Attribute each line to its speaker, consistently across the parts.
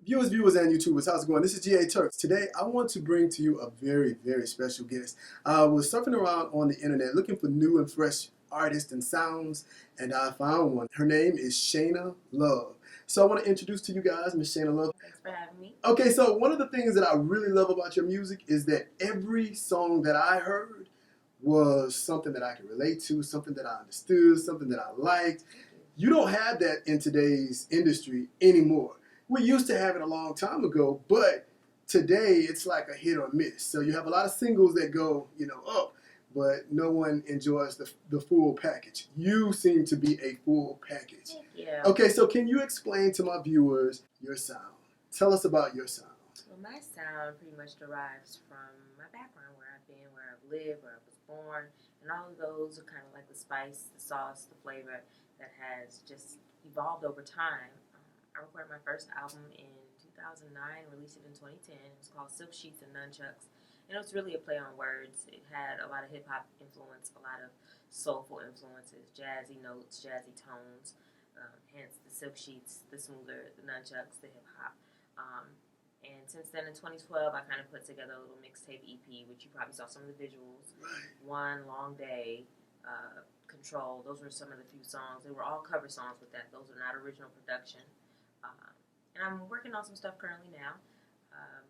Speaker 1: Viewers, and YouTubers, how's it going? This is Gaturks. Today, I want to bring to you a very, very special guest. I was surfing around on the internet looking for new and fresh artists and sounds, and I found one. Her name is Shayna Love. So I want to introduce to you guys Miss Shayna Love.
Speaker 2: Thanks for having me.
Speaker 1: Okay, so one of the things that I really love about your music is that every song that I heard was something that I could relate to, something that I understood, something that I liked. You don't have that in today's industry anymore. We used to have it a long time ago, but today it's like a hit or miss. So you have a lot of singles that go, up, but no one enjoys the full package. You seem to be a full package.
Speaker 2: Yeah.
Speaker 1: Okay, so can you explain to my viewers your sound? Tell us about your sound.
Speaker 2: Well, my sound pretty much derives from my background, where I've been, where I've lived, where I was born, and all of those are kind of like the spice, the sauce, the flavor that has just evolved over time. I recorded my first album in 2009, released it in 2010. It was called Silk Sheets and Nunchucks, and it was really a play on words. It had a lot of hip-hop influence, a lot of soulful influences, jazzy notes, jazzy tones, hence the silk sheets, the smoother, the nunchucks, the hip-hop. And since then, in 2012, I kind of put together a little mixtape EP, which you probably saw some of the visuals. One Long Day, Control, those were some of the few songs. They were all cover songs with that. Those are not original production. And I'm working on some stuff currently now.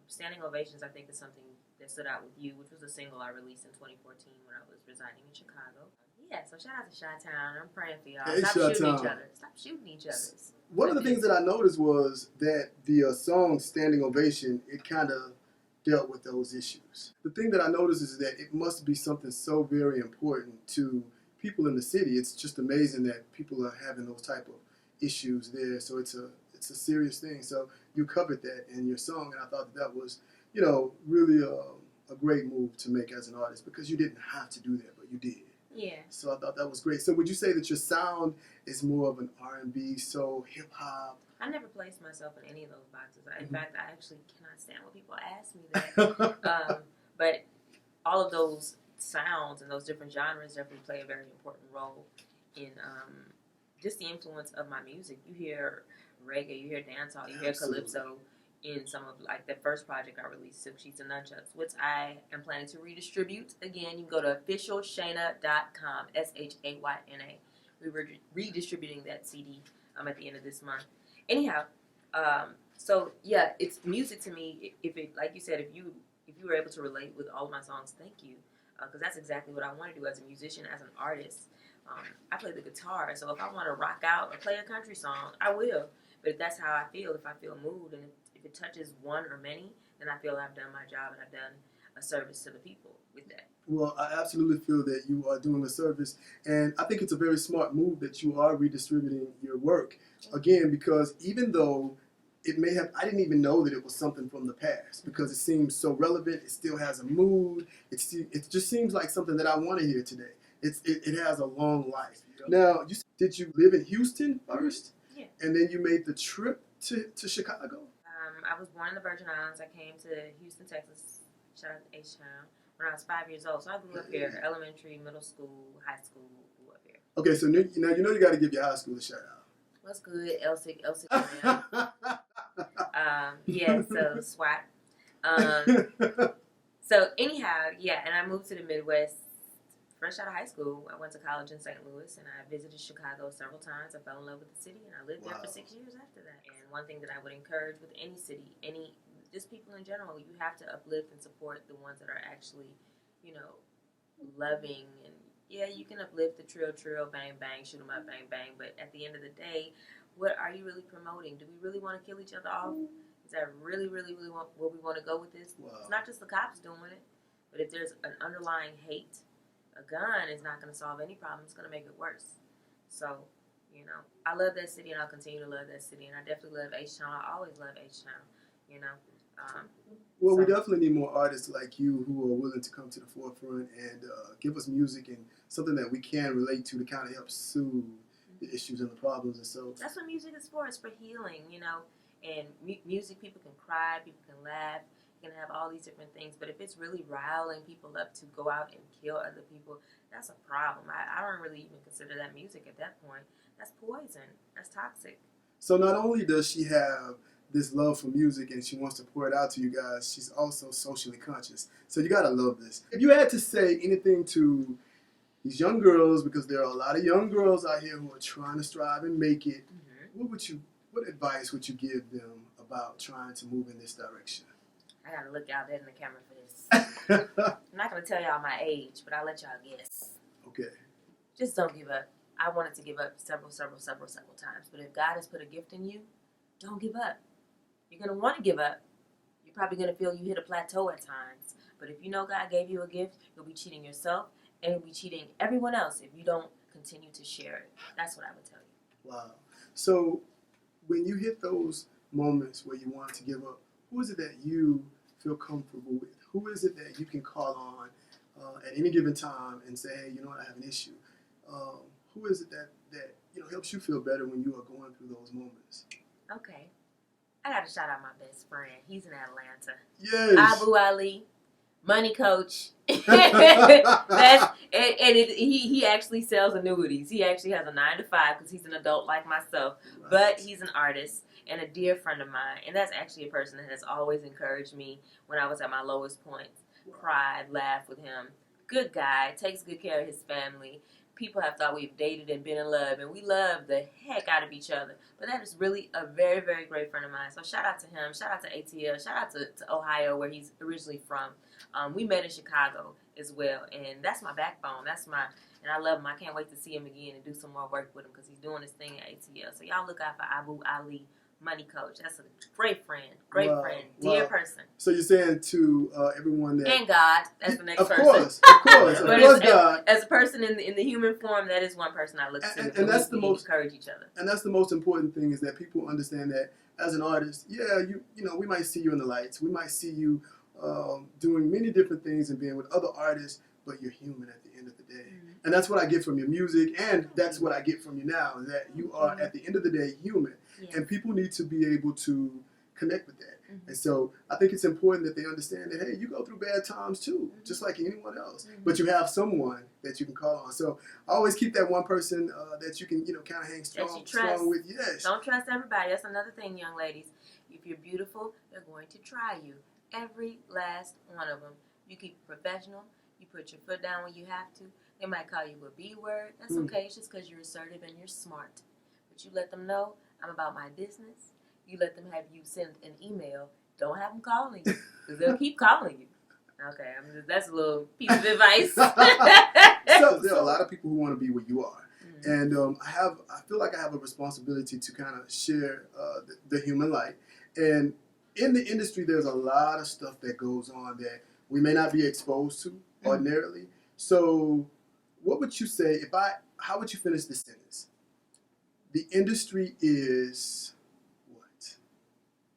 Speaker 2: Standing Ovations, I think, is something that stood out with you, which was a single I released in 2014 when I was residing in Chicago. Yeah, so shout out to Chi-Town. I'm praying for y'all.
Speaker 1: Hey,
Speaker 2: Stop shooting each other. Stop shooting each other.
Speaker 1: One of the things that I noticed was that the song Standing Ovation, it kind of dealt with those issues. The thing that I noticed is that it must be something so very important to people in the city. It's just amazing that people are having those type of issues there. So it's a serious thing. So you covered that in your song, and I thought that was, really a great move to make as an artist, because you didn't have to do that, but you did.
Speaker 2: Yeah.
Speaker 1: So I thought that was great. So would you say that your sound is more of an R&B, soul, hip hop?
Speaker 2: I never placed myself in any of those boxes. In fact, I actually cannot stand when people ask me that. But all of those sounds and those different genres definitely play a very important role in just the influence of my music. You hear reggae, you hear dancehall, you hear calypso in some of like the first project I released, Silk Sheets and Nunchucks, which I am planning to redistribute. Again, you can go to officialshayna.com, SHAYNA. We're redistributing that CD at the end of this month. Anyhow, so yeah, it's music to me. If it, like you said, if you were able to relate with all of my songs, thank you, because that's exactly what I want to do as a musician, as an artist. I play the guitar, so if I want to rock out or play a country song, I will. But if that's how I feel, if I feel moved, and if it touches one or many, then I feel I've done my job and I've done a service to the people with that.
Speaker 1: Well, I absolutely feel that you are doing a service, and I think it's a very smart move that you are redistributing your work. Again, because even though it may have, I didn't even know that it was something from the past, because it seems so relevant. It still has a mood. It just seems like something that I want to hear today. It has a long life. Now, did you live in Houston first?
Speaker 2: Yeah.
Speaker 1: And then you made the trip to Chicago?
Speaker 2: I was born in the Virgin Islands. I came to Houston, Texas, shout out to H-Town, when I was 5 years old. So I grew up here, elementary, middle school, high school, grew up here.
Speaker 1: Okay, so now you got to give your high school a shout out.
Speaker 2: What's good? Elsig. Yeah, so SWAT. So anyhow, yeah, and I moved to the Midwest fresh out of high school. I went to college in St. Louis, and I visited Chicago several times. I fell in love with the city, and I lived there for 6 years after that. And one thing that I would encourage with any city, just people in general, you have to uplift and support the ones that are actually, loving. And yeah, you can uplift the trill, bang, bang, shoot 'em up, bang, bang. But at the end of the day, what are you really promoting? Do we really want to kill each other off? Is that really, really, really where we want to go with this?
Speaker 1: Wow.
Speaker 2: It's not just the cops doing it, but if there's an underlying hate, a gun is not going to solve any problem. It's going to make it worse. So, I love that city, and I'll continue to love that city. And I definitely love H-Town. I always love H-Town,
Speaker 1: Well, we definitely need more artists like you who are willing to come to the forefront and give us music and something that we can relate to kind of help soothe the issues and the problems. And so
Speaker 2: that's what music is for. It's for healing, And music, people can cry, people can laugh. Can have all these different things, but if it's really riling people up to go out and kill other people, that's a problem. I don't really even consider that music at that point. That's poison. That's toxic.
Speaker 1: So not only does she have this love for music and she wants to pour it out to you guys, she's also socially conscious. So you gotta love this. If you had to say anything to these young girls, because there are a lot of young girls out here who are trying to strive and make it, what advice would you give them about trying to move in this direction?
Speaker 2: I gotta look out there in the camera for this. I'm not gonna tell y'all my age, but I'll let y'all guess.
Speaker 1: Okay.
Speaker 2: Just don't give up. I wanted to give up several times, but if God has put a gift in you, don't give up. You're going to want to give up. You're probably going to feel you hit a plateau at times. But if you know God gave you a gift, you'll be cheating yourself and you'll be cheating everyone else if you don't continue to share it. That's what I would tell you.
Speaker 1: Wow. So when you hit those moments where you want to give up, who is it that you feel comfortable with? Who is it that you can call on at any given time and say, hey, you know what, I have an issue? Who is it that helps you feel better when you are going through those moments?
Speaker 2: Okay. I got to shout out my best friend. He's in Atlanta.
Speaker 1: Yes.
Speaker 2: Abu Ali, money coach. He actually sells annuities. He actually has a 9-to-5 because he's an adult like myself. Right. But he's an artist and a dear friend of mine. And that's actually a person that has always encouraged me when I was at my lowest point. Cried, laughed with him. Good guy, takes good care of his family. People have thought we've dated and been in love, and we love the heck out of each other. But that is really a very, very great friend of mine. So shout out to him. Shout out to ATL. Shout out to Ohio, where he's originally from. We met in Chicago as well, and that's my backbone. And I love him. I can't wait to see him again and do some more work with him because he's doing his thing at ATL. So y'all look out for Abu Ali, money coach. That's a great friend, dear person.
Speaker 1: So you're saying to everyone that,
Speaker 2: and God, that's the next
Speaker 1: of
Speaker 2: person.
Speaker 1: Course,
Speaker 2: But
Speaker 1: God.
Speaker 2: As a person in the human form, that is one person I look to.
Speaker 1: And that's the most
Speaker 2: encourage each other.
Speaker 1: And that's the most important thing, is that people understand that as an artist, we might see you in the lights, we might see you doing many different things and being with other artists, but you're human at the end of the day. Mm-hmm. And that's what I get from your music, and that's what I get from you now, is that you are at the end of the day human. Yes. And people need to be able to connect with that. Mm-hmm. And so I think it's important that they understand that, hey, you go through bad times too, just like anyone else. Mm-hmm. But you have someone that you can call on. So I always keep that one person that you can, kind of hang strong with. Yes.
Speaker 2: Don't trust everybody. That's another thing, young ladies. If you're beautiful, they're going to try you. Every last one of them. You keep it professional. You put your foot down when you have to. They might call you a B word. That's okay. It's just because you're assertive and you're smart. But you let them know, I'm about my business. You let them have you send an email. Don't have them calling you, because they'll keep calling you. Okay, that's a little piece of advice.
Speaker 1: So there are a lot of people who want to be where you are. Mm-hmm. And I feel like I have a responsibility to kind of share the human light. And in the industry, there's a lot of stuff that goes on that we may not be exposed to ordinarily. So what would you say, how would you finish this sentence? The industry is what?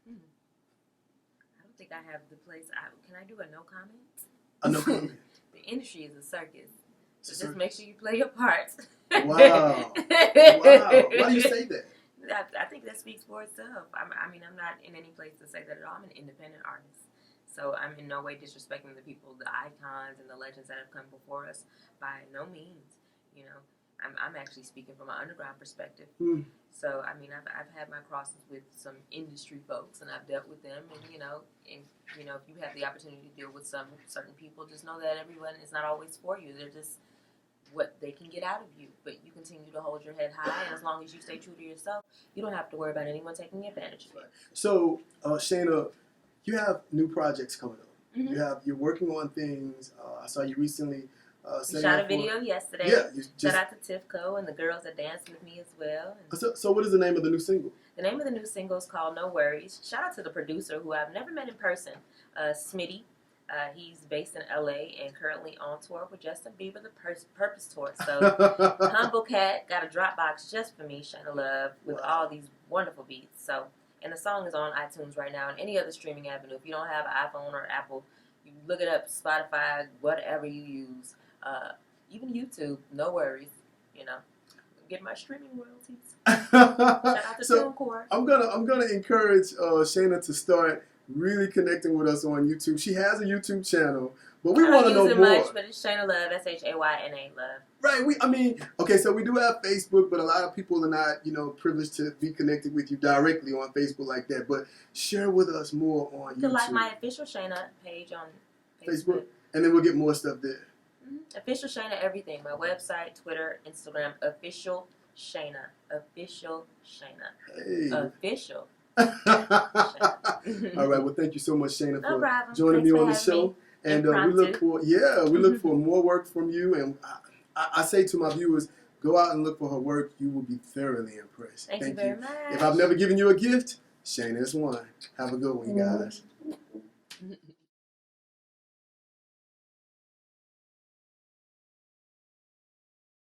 Speaker 2: I don't think I have the place. Can I do a no comment?
Speaker 1: A no comment.
Speaker 2: The industry is a circus. So just make sure you play your part.
Speaker 1: Wow. Why do you say that?
Speaker 2: I think that speaks for itself. I'm not in any place to say that at all. I'm an independent artist. So I'm in no way disrespecting the people, the icons and the legends that have come before us. By no means. I'm actually speaking from an underground perspective. So, I've had my crosses with some industry folks, and I've dealt with them. And, if you have the opportunity to deal with some certain people, just know that everyone is not always for you. They're just what they can get out of you. But you continue to hold your head high, and as long as you stay true to yourself, you don't have to worry about anyone taking advantage of you.
Speaker 1: So, Shayna, you have new projects coming up. Mm-hmm. You're working on things. I saw you recently.
Speaker 2: We shot a video yesterday.
Speaker 1: Yeah,
Speaker 2: shout out to Tifco and the girls that danced with me as well.
Speaker 1: So what is the name of the new single?
Speaker 2: The name of the new single is called No Worries. Shout out to the producer, who I've never met in person, Smitty. He's based in LA and currently on tour with Justin Bieber, the Purpose Tour. So Humble Cat got a Dropbox just for me, Shayna Love, with all these wonderful beats. So, and the song is on iTunes right now and any other streaming avenue. If you don't have an iPhone or Apple, you look it up, Spotify, whatever you use. Even YouTube, no worries. Get my streaming royalties. Shout out to TuneCore.
Speaker 1: I'm gonna encourage Shayna to start really connecting with us on YouTube. She has a YouTube channel, but we want to know more.
Speaker 2: Much, but it's Shayna Love, Shayna Love.
Speaker 1: Right. Okay, so we do have Facebook, but a lot of people are not, privileged to be connected with you directly on Facebook like that. But share with us more on
Speaker 2: You can
Speaker 1: YouTube.
Speaker 2: like my official Shayna page on
Speaker 1: Facebook, and then we'll get more stuff there.
Speaker 2: Official Shayna everything. My website, Twitter, Instagram, official Shayna. Official Shayna.
Speaker 1: Hey.
Speaker 2: Official.
Speaker 1: All right. Well, thank you so much, Shayna,
Speaker 2: No
Speaker 1: for
Speaker 2: problem.
Speaker 1: joining
Speaker 2: Thanks
Speaker 1: me
Speaker 2: for
Speaker 1: on the
Speaker 2: having
Speaker 1: show.
Speaker 2: me.
Speaker 1: And we look for more work from you. And I say to my viewers, go out and look for her work. You will be thoroughly impressed.
Speaker 2: Thank you very much.
Speaker 1: If I've never given you a gift, Shayna is one. Have a good one, you guys.